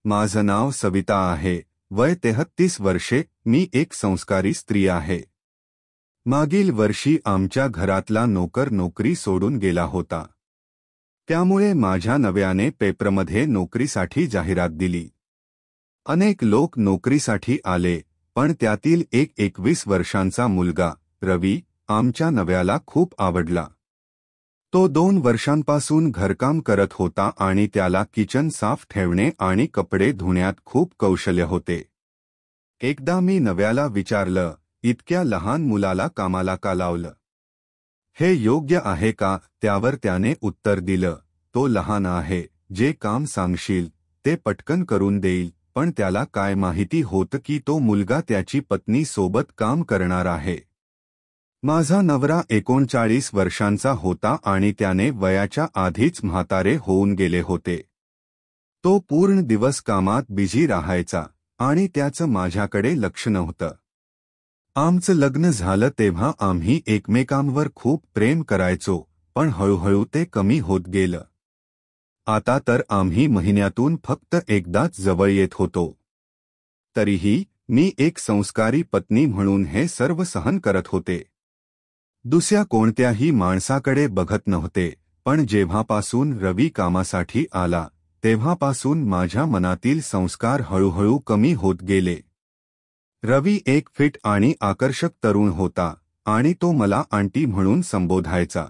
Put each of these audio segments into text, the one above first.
माझं नाव सविता आहे, वय 33 वर्षे, मी एक संस्कारी स्त्री आहे। मागील वर्षी आमच्या घरातला नोकर नोकरी सोडून गेला होता। त्यामुळे माझ्या नव्याने पेपरमध्ये नोकरीसाठी जाहिरात दिली। अनेक लोक नोकरीसाठी आले, पण त्यातील एक 21 वर्षांचा मुलगा रवी आमच्या नव्याला खूप आवडला। तो 2 वर्षांपासून घरकाम करत होता आणि त्याला किचन साफ ठेवणे आणि कपडे धुण्यात खूप कौशल्य होते। एकदा मी नव्याला विचारलं, इतक्या लहान मुलाला कामाला का लावलं? हे योग्य आहे का? त्यावर त्याने उत्तर दिलं, तो लहान आहे, जे काम सांगशील ते पटकन करून देईल, पण त्याला काय माहिती होतं की तो मुलगा त्याची पत्नी सोबत काम करणार आहे। माझा नवरा 39 वर्षांचा होता आणि त्याने वयाच्या आधीच म्हातारे होऊन गेले होते। तो पूर्ण दिवस कामात बिझी राहायचा आणि त्याचं माझ्याकडे लक्ष नव्हतं। आमचं लग्न झालं तेव्हा आम्ही एकमेकांवर खूप प्रेम करायचो, पण हळूहळू ते कमी होत गेलं। आता तर आम्ही महिन्यातून फक्त एकदाच जवळ येत होतो। तरीही मी एक संस्कारी पत्नी म्हणून हे सर्व सहन करत होते। दुसऱ्या कोणत्याही माणसाकडे बघत नव्हते, पण जेव्हापासून रवी कामासाठी आला तेव्हापासून माझ्या मनातील संस्कार हळूहळू कमी होत गेले। रवी एक फिट आणि आकर्षक तरुण होता आणि तो मला आंटी म्हणून संबोधायचा।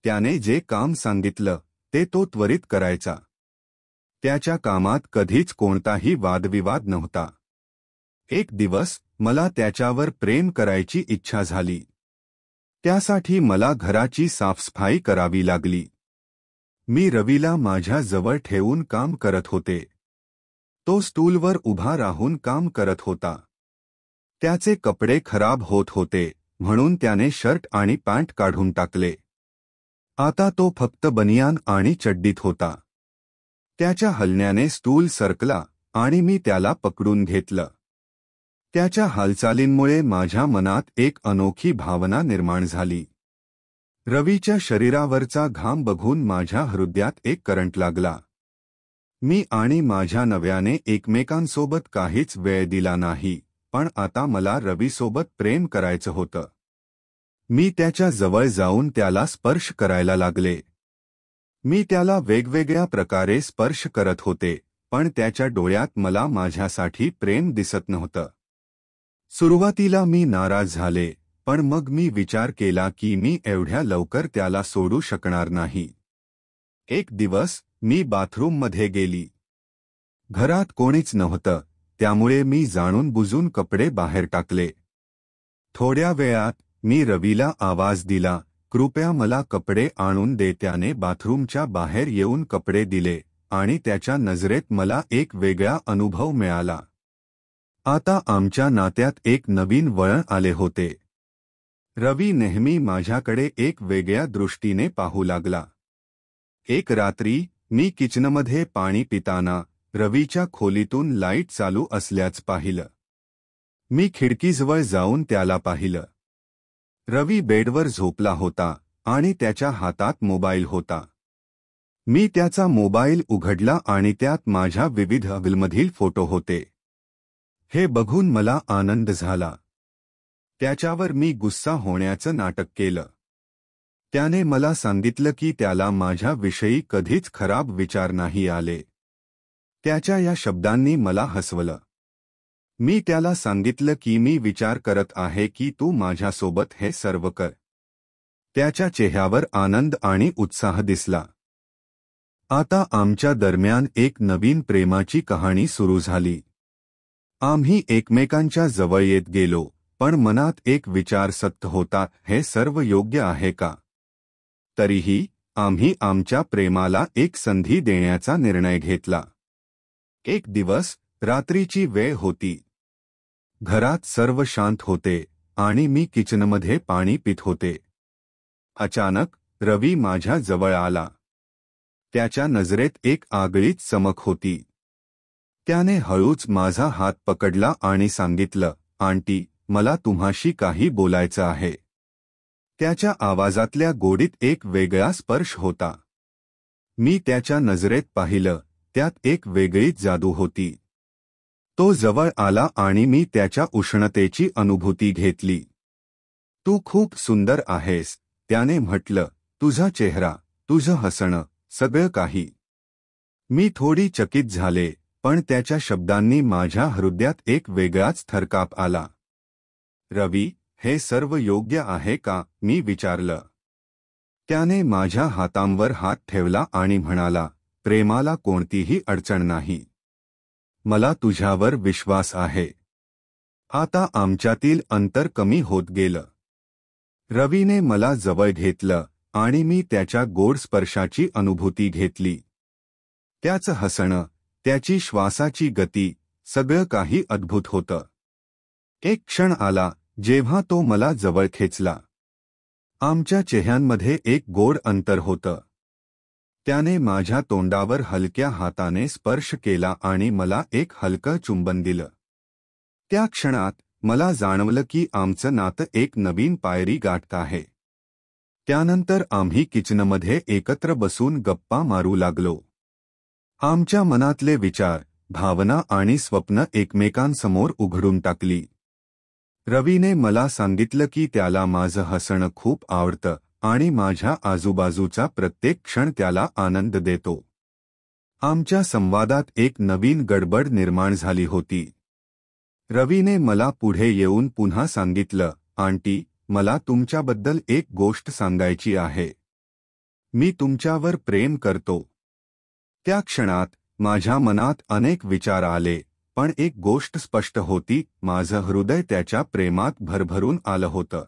त्याने जे काम सांगितलं ते तो त्वरित करायचा। त्याच्या कामात कधीच कोणताही वादविवाद नव्हता। एक दिवस मला त्याच्यावर प्रेम करायची इच्छा झाली। त्यासाठी मला घराची साफसफाई करावी लागली। मी रवीला माझ्या जवळ ठेवून काम करत होते। तो स्टूलवर उभा राहून काम करत होता। त्याचे कपडे खराब होत होते, म्हणून त्याने शर्ट आणि पॅन्ट काढून टाकले। आता तो फक्त बनियान आणि चड्डीत होता। त्याच्या हलण्याने स्टूल सरकला आणि मी त्याला पकडून घेतलं। त्याच्या हालचालींमुळे माझ्या मनात एक अनोखी भावना निर्माण झाली। रवीच्या शरीरावरचा घाम बघून माझ्या हृदयात एक करंट लागला। मी आणि माझ्या नव्याने एकमेकांसोबत काहीच वेळ दिला नाही, पण आता मला रवीसोबत प्रेम करायचं होतं। मी त्याच्या जवळ जाऊन त्याला स्पर्श करायला लागले। मी त्याला वेगवेगळ्या प्रकारे स्पर्श करत होते, पण त्याच्या डोळ्यात मला माझ्यासाठी प्रेम दिसत नव्हतं। सुरुवातीला मी नाराज झाले, पण मग मी विचार केला की मी एवढ्या लवकर त्याला सोडू शकणार नाही। एक दिवस मी बाथरूममध्ये गेली। घरात कोणीच नव्हतं, त्यामुळे मी जाणून-बुजून कपडे बाहेर टाकले। थोड्या वेळात मी रवीला आवाज दिला, कृपया मला कपडे आणून दे। त्याने बाथरूमच्या बाहेर येऊन कपडे दिले आणि त्याच्या नजरेत मला एक वेगळा अनुभव मिळाला। आता आमच्या नात्यात एक नवीन वळण आले होते। रवी नेहमी माझ्याकडे एक वेगळ्या दृष्टीने पाहू लागला। एक रात्री मी किचनमध्ये पाणी पिताना रवीच्या खोलीतून लाईट चालू असल्याचं पाहिलं। मी खिडकीजवळ जाऊन त्याला पाहिलं। रवी बेडवर झोपला होता आणि त्याच्या हातात मोबाईल होता। मी त्याचा मोबाईल उघडला आणि त्यात माझ्या विविध फिल्ममधील फोटो होते। हे बघून मला आनंद झाला। त्याच्यावर मी गुस्सा होण्याचं नाटक केलं। त्याने मला सांगितलं की त्याला माझ्याविषयी कधीच खराब विचार नाही आले। त्याच्या या शब्दांनी मला हसवलं। मी त्याला सांगितलं की मी विचार करत आहे की तू माझ्यासोबत हे सर्व कर। त्याच्या चेहऱ्यावर आनंद आणि उत्साह दिसला। आता आमच्या दरम्यान एक नवीन प्रेमाची कहाणी सुरू झाली। आम्ही एकमेकांच्या जवळ येत गेलो, पण मनात एक विचार सतत होता, हे सर्व योग्य आहे का? तरीही आम्ही आमच्या प्रेमाला एक संधी देण्याचा निर्णय घेतला। एक दिवस रात्रीची वेळ होती। घरात सर्व शांत होते आणि मी किचनमध्ये पाणी पित होते। अचानक रवी माझ्या जवळ आला। त्याच्या नजरेत एक आगळीच चमक होती। त्याने हळूच माझा हात पकडला आणि सांगितलं, आंटी, मला तुम्हाशी काही बोलायचं आहे। त्याच्या आवाजातल्या गोडीत एक वेगळा स्पर्श होता। मी त्याच्या नजरेत पाहिलं, त्यात एक वेगळीच जादू होती. तो जवळ आला आणि मी त्याच्या उष्णतेची अनुभूती घेतली. तू खूप सुंदर आहेस, त्याने म्हटलं. तुझा चेहरा, तुझं हसणं, सगळं काही. मी थोडी चकित झाले, पण त्याच्या शब्दांनी माझ्या हृदयात एक वेगळाच थरकाप आला. रवी, हे सर्व योग्य आहे का, मी विचारलं. त्याने माझ्या हातांवर हात ठेवला आणि म्हणाला, प्रेमाला कोणतीही अडचण नाही. मला तुझ्यावर विश्वास आहे. आता आमच्यातील अंतर कमी होत गेलं. रवीने मला जवळ घेतलं आणि मी त्याच्या गोड स्पर्शाची अनुभूती घेतली. त्याचं हसणं, त्याची श्वासाची गती, सगळं काही अद्भुत होतं. एक क्षण आला जेव्हा तो मला जवळ खेचला. आमच्या चेहऱ्यांमध्ये एक गोड अंतर होतं. त्याने माझ्या तोंडावर हलक्या हाताने स्पर्श केला आणि मला एक हलकं चुंबन दिलं. त्या क्षणात मला जाणवलं की आमचं नातं एक नवीन पायरी गाठत आहे. त्यानंतर आम्ही किचनमध्ये एकत्र बसून गप्पा मारू लागलो. आमच्या मनातले विचार, भावना आणि स्वप्न एकमेकांसमोर उघडून टाकली. रवीने मला सांगितलं की त्याला माझं हसणं खूप आवडतं आणि माझ्या आजूबाजूचा प्रत्येक क्षण त्याला आनंद देतो. आमच्या संवादात एक नवीन गडबड निर्माण झाली होती. रवीने मला पुढे येऊन पुन्हा सांगितलं, आंटी, मला तुमच्याबद्दल एक गोष्ट सांगायची आहे. मी तुमच्यावर प्रेम करतो. त्या क्षणात माझ्या मनात अनेक विचार आले, पण एक गोष्ट स्पष्ट होती, माझं हृदय त्याच्या प्रेमात भरभरून आलं होतं.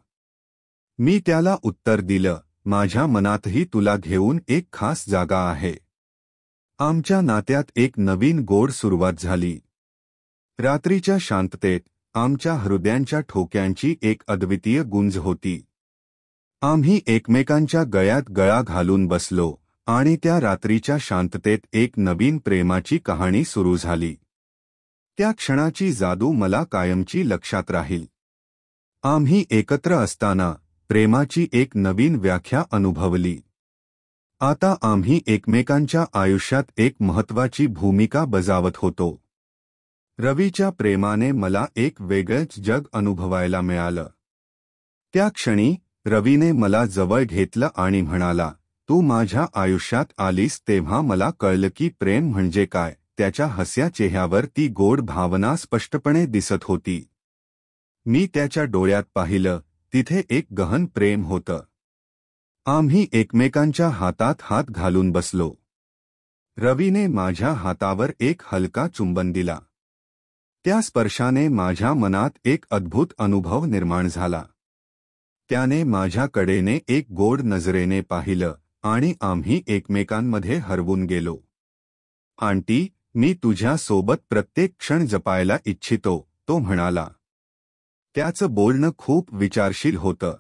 मी त्याला उत्तर दिलं, माझ्या मनातही तुला घेऊन एक खास जागा आहे. आमच्या नात्यात एक नवीन गोड सुरुवात झाली. रात्रीच्या शांततेत आमच्या हृदयांच्या ठोक्यांची एक अद्वितीय गुंज होती. आम्ही एकमेकांच्या गळ्यात गळा घालून बसलो आणि त्या रात्रीच्या शांततेत एक नवीन प्रेमाची कहाणी सुरू झाली. त्या क्षणाची जादू मला कायमची लक्षात राहील. आम्ही एकत्र असताना प्रेमाची एक नवीन व्याख्या अनुभवली. आता आम्ही एकमेकांच्या आयुष्यात एक महत्त्वाची भूमिका बजावत होतो. रवीच्या प्रेमाने मला एक वेगळंच जग अनुभवायला मिळालं. त्या क्षणी रवीने मला जवळ घेतलं आणि म्हणाला, तू माझ्या आयुष्यात आलीस तेव्हा मला कळलं की प्रेम म्हणजे काय. त्याच्या हस्या चेहऱ्यावर ती गोड भावना स्पष्टपणे दिसत होती. मी त्याच्या डोळ्यात पाहिलं, तिथे एक गहन प्रेम होतं. आम्ही एकमेकांच्या हातात हात घालून बसलो. रवीने माझ्या हातावर एक हलका चुंबन दिला. त्या स्पर्शाने माझ्या मनात एक अद्भुत अनुभव निर्माण झाला. त्याने माझ्याकडेने एक गोड नजरेने पाहिलं आणि आम्ही एकमेकांमध्ये हरवून गेलो. आंटी, मी तुझ्या सोबत प्रत्येक क्षण जपायला इच्छितो, तो म्हणाला. त्याचं बोलणं खूप विचारशील होतं.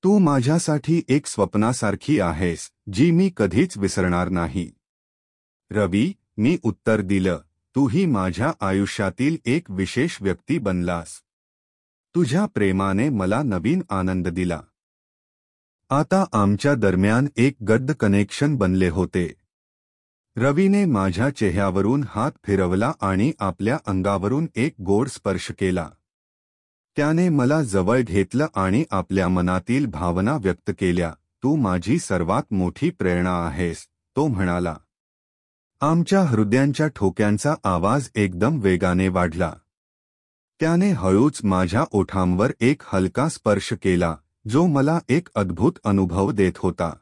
तू माझ्यासाठी एक स्वप्नासारखी आहेस, जी मी कधीच विसरणार नाही. रवी, मी उत्तर दिलं, तूही माझ्या आयुष्यातील एक विशेष व्यक्ती बनलास. तुझ्या प्रेमाने मला नवीन आनंद दिला. आता आमच्या दरम्यान एक गड्ड कनेक्शन बनले होते. रवीने माझ्या चेहऱ्यावरून हात फिरवला आणि आपल्या अंगावरून एक गोड स्पर्श केला. त्याने मला जवळ घेतलं आणि आपल्या मनातील भावना व्यक्त केल्या. तू माझी सर्वात मोठी प्रेरणा आहेस, तो म्हणाला. आमच्या हृदयांच्या ठोक्यांचा आवाज एकदम वेगाने वाढला. त्याने हळूच माझ्या ओठांवर एक हलका स्पर्श केला, जो मला एक अद्भुत अनुभव देत होता.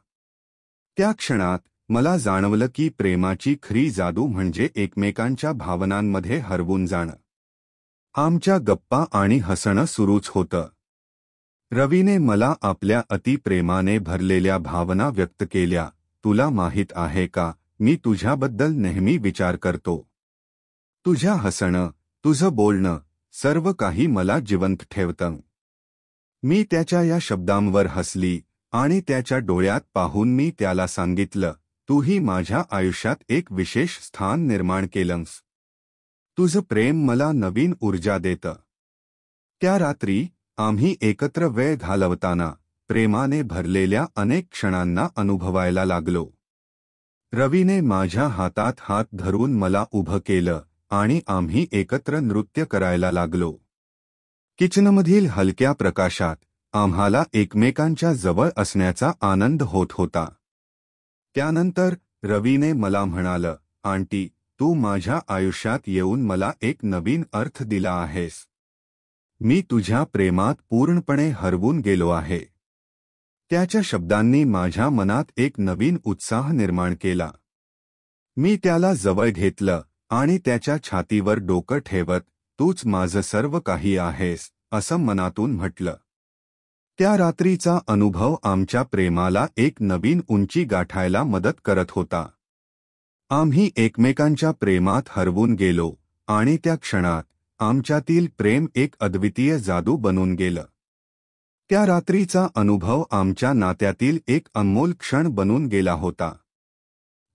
त्या क्षणात मला जाणवलं की प्रेमाची खरी जादू म्हणजे एकमेकांच्या भावनांमध्ये हरवून जाणं. आमच्या गप्पा आणि हसणं सुरूच होतं. रवीने मला आपल्या अतिप्रेमाने भरलेल्या भावना व्यक्त केल्या. तुला माहीत आहे का, मी तुझ्याबद्दल नेहमी विचार करतो. तुझ्या हसणं, तुझं बोलणं, सर्व काही मला जिवंत ठेवतं. मी त्याच्या या शब्दांवर हसली आणि त्याच्या डोळ्यात पाहून मी त्याला सांगितलं, तूही माझ्या आयुष्यात एक विशेष स्थान निर्माण केलंस. तुझं प्रेम मला नवीन ऊर्जा देतं. त्या रात्री आम्ही एकत्र वेळ घालवताना प्रेमाने भरलेल्या अनेक क्षणांना अनुभवायला लागलो. रवीने माझ्या हातात हात धरून मला उभं केलं आणि आम्ही एकत्र नृत्य करायला लागलो. किचनमधील हलक्या प्रकाशात आम्हाला एकमेकांच्या जवळ असण्याचा आनंद होत होता. त्यानंतर रवीने मला म्हणालं, आंटी, तू माझ्या आयुष्यात येऊन मला एक नवीन अर्थ दिला आहेस. मी तुझ्या प्रेमात पूर्णपणे हरवून गेलो आहे. त्याच्या शब्दांनी माझ्या मनात एक नवीन उत्साह निर्माण केला. मी त्याला जवळ घेतलं आणि त्याच्या छातीवर डोकं ठेवत, तूच माझं सर्व काही आहेस, असं मनातून म्हटलं. त्या रात्रीचा अनुभव आमच्या प्रेमाला एक नवीन उंची गाठायला मदत करत होता. आम्ही एकमेकांच्या प्रेमात हरवून गेलो आणि त्या क्षणात आमच्यातील प्रेम एक अद्वितीय जादू बनून गेलं. त्या रात्रीचा अनुभव आमच्या नात्यातील एक अनमोल क्षण बनून गेला होता.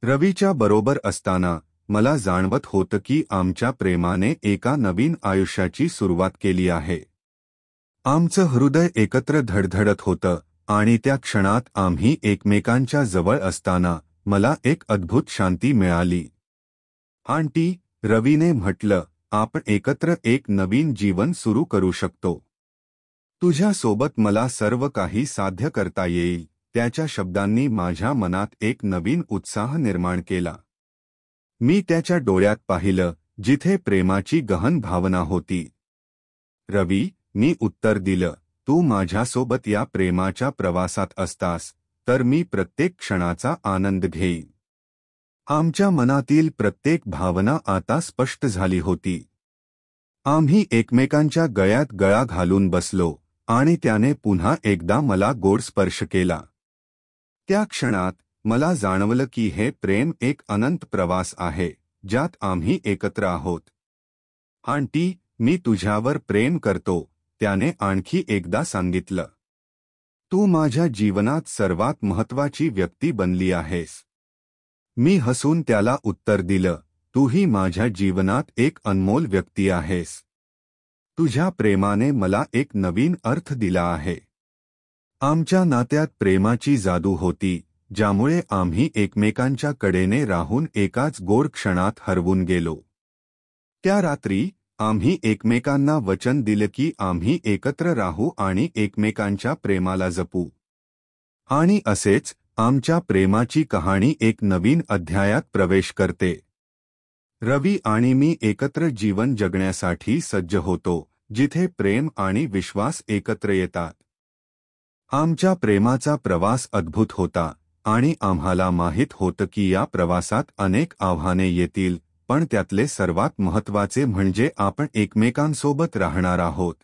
रवीच्या बरोबर असताना मला जाणवत होतं की आमच्या प्रेमाने एका नवीन आयुष्याची सुरुवात केली आहे. आमचं हृदय एकत्र धडधडत होतं आणि त्या क्षणात आम्ही एकमेकांच्या जवळ असताना मला एक अद्भुत शांती मिळाली. आंटी, रवीने म्हटलं, आपण एकत्र एक नवीन जीवन सुरू करू शकतो. तुझ्यासोबत मला सर्व काही साध्य करता येईल. त्याच्या शब्दांनी माझ्या मनात एक नवीन उत्साह निर्माण केला. मी त्याच्या डोळ्यात पाहिलं, जिथे प्रेमाची गहन भावना होती. रवी, मी उत्तर दिलं, तू माझ्यासोबत या प्रेमाच्या प्रवासात असतास तर मी प्रत्येक क्षणाचा आनंद घेईन. आमच्या मनातील प्रत्येक भावना आता स्पष्ट झाली होती. आम्ही एकमेकांच्या गळ्यात गळा घालून बसलो आणि त्याने पुन्हा एकदा मला गोड स्पर्श केला. त्या क्षणात मला जाणवलं की हे प्रेम एक अनंत प्रवास आहे, ज्यात आम्ही एकत्र आहोत. आंटी, मी तुझ्यावर प्रेम करतो, त्याने आणखी एकदा सांगितलं. तू माझ्या जीवनात सर्वात महत्त्वाची व्यक्ती बनली आहेस. मी हसून त्याला उत्तर दिलं, तूही माझ्या जीवनात एक अनमोल व्यक्ती आहेस. तुझ्या प्रेमाने मला एक नवीन अर्थ दिला आहे. आमच्या नात्यात प्रेमाची जादू होती, ज्यामुळे आम्ही एकमेकांच्या कडेने राहून एकाच गोड क्षणात हरवून गेलो. त्या रात्री आम्ही एकमेकांना वचन दिलं की आम्ही एकत्र राहू आणि एकमेकांच्या प्रेमाला जपू. आणि असेच आमच्या प्रेमाची कहाणी एक नवीन अध्यायात प्रवेश करते. रवी आणि मी एकत्र जीवन जगण्यासाठी सज्ज होतो, जिथे प्रेम आणि विश्वास एकत्र येतात. आमच्या प्रेमाचा प्रवास अद्भुत होता आणि आम्हाला माहीत होतं की या प्रवासात अनेक आव्हाने येतील, पण त्यातले सर्वात महत्त्वाचे म्हणजे आपण एकमेकांसोबत राहणार आहोत.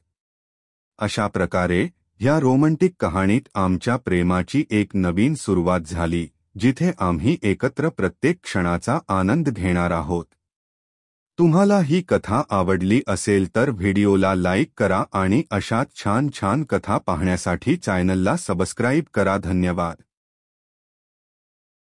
अशा प्रकारे या रोमॅन्टिक कहाणीत आमच्या प्रेमाची एक नवीन सुरुवात झाली, जिथे आम्ही एकत्र प्रत्येक क्षणाचा आनंद घेणार आहोत. तुम्हाला ही कथा आवडली असेल तर व्हिडिओला लाईक करा आणि अशाच छान छान कथा पाहण्यासाठी चॅनलला सबस्क्राईब करा. धन्यवाद.